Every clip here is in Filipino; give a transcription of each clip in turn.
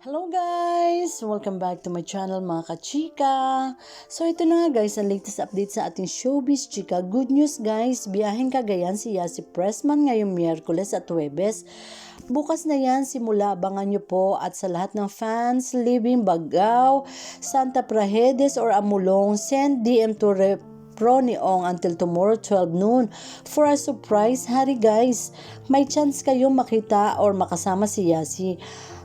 Hello guys! Welcome back to my channel mga kachika. So ito na nga guys, ang latest update sa ating showbiz chika. Good news guys, biyaheng Cagayan si Yasi Pressman ngayong Miyerkules at Huwebes. Bukas na yan, simula abangan nyo po at sa lahat ng fans living Bagao, Santa Prajedes or Amulong, send DM to Neong until tomorrow 12 noon for a surprise hari guys. May chance kayong makita or makasama si Yasi.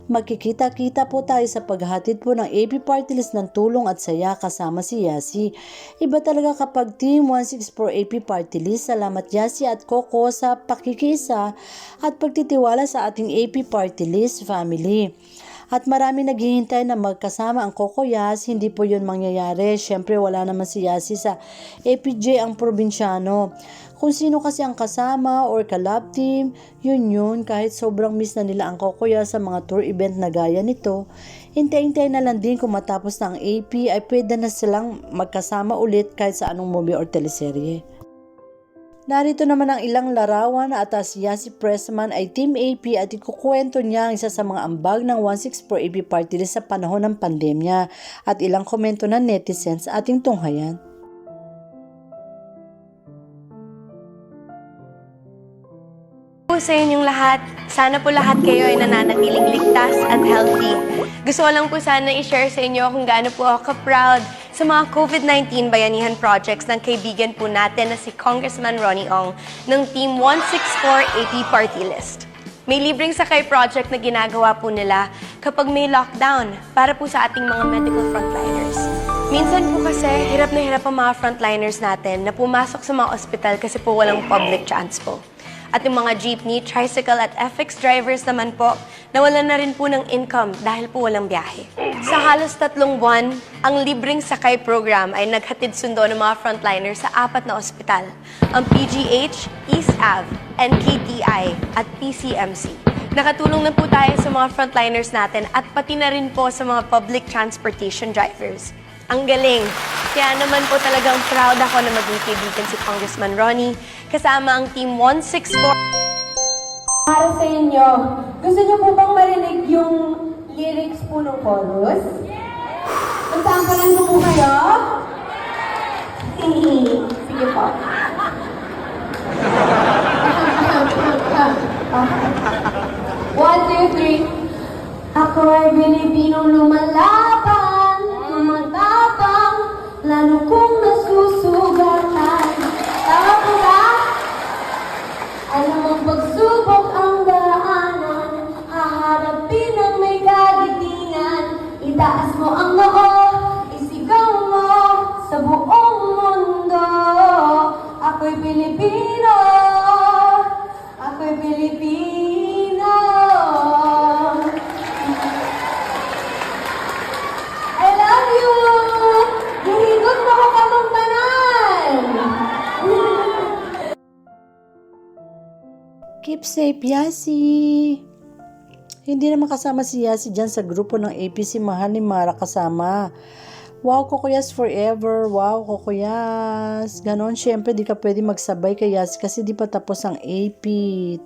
Magkikita-kita po tayo sa paghatid po ng AP Party List ng tulong at saya kasama si Yasi. Iba talaga kapag Team 164 AP Party List. Salamat Yasi at Coco sa pakikisa at pagtitiwala sa ating AP Party List family. At marami naghihintay na magkasama ang Coco Yas, hindi po yun mangyayari. Syempre wala naman si Yasi sa APJ ang probinsyano. Kung sino kasi ang kasama or kalab team, yun kahit sobrang miss na nila ang Coco Yas sa mga tour event na gaya nito. Hintay-hintay na lang din kung matapos na ang AP ay pwede na silang magkasama ulit kahit sa anong movie or teleserye. Narito naman ang ilang larawan at si Yasi Pressman ay Team AP at ikukwento niya ang isa sa mga ambag ng 164 AP Party List sa panahon ng pandemya at ilang komento ng netizens sa ating tunghayan. Po sa inyong lahat, sana po lahat kayo ay nananatiling ligtas at healthy. Gusto ko lang po sana i-share sa inyo kung gaano po ako ka-proud sa mga COVID-19 bayanihan projects ng kaibigan po natin na si Congressman Ronnie Ong ng Team 164 AP Party List. May libreng sakay project na ginagawa po nila kapag may lockdown para po sa ating mga medical frontliners. Minsan po kasi hirap na hirap ang mga frontliners natin na pumasok sa mga ospital kasi po walang public transport. At yung mga jeepney, tricycle at FX drivers naman po, nawalan na rin po ng income dahil po walang biyahe. Sa halos 3 buwan, ang libreng sakay program ay naghatid sundo ng mga frontliners sa 4 na ospital, ang PGH, East Ave, NKTI at PCMC. Nakatulong na po tayo sa mga frontliners natin at pati na rin po sa mga public transportation drivers. Ang galing! Kaya naman po talagang proud ako na maging kaibigan si Congressman Ronnie kasama ang Team 164. Para sa inyo, gusto niyo po bang marinig yung lyrics po ng chorus? Magsampalan ko po kayo? Sige po. One, two, three. Ako ay Pilipinong lumalaban, tumatapang, lalo kong nasusugatan. Tama po ba? Alam mong pagsubok ang daanan, haharapin ang may kagitingan. Itaas mo ang noo, isigaw mo sa buong mundo. Ako'y Pilipino, ako'y Pilipino. I love you! Hihigot mo ko kamong tanan! Keep safe Yasi! Hindi naman kasama si Yasi dyan sa grupo ng APC Mahal ni Mara kasama. Wow, Coco Yas forever. Wow, Coco Yas. Ganon, syempre di ka pwede magsabay kay Yasi kasi di pa tapos ang AP.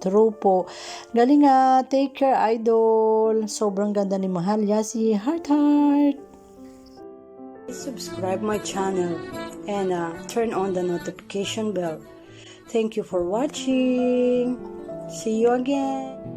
True po. Galing nga. Take care, idol. Sobrang ganda ni Mahal Yasi. Heart, heart. Subscribe my channel and turn on the notification bell. Thank you for watching. See you again.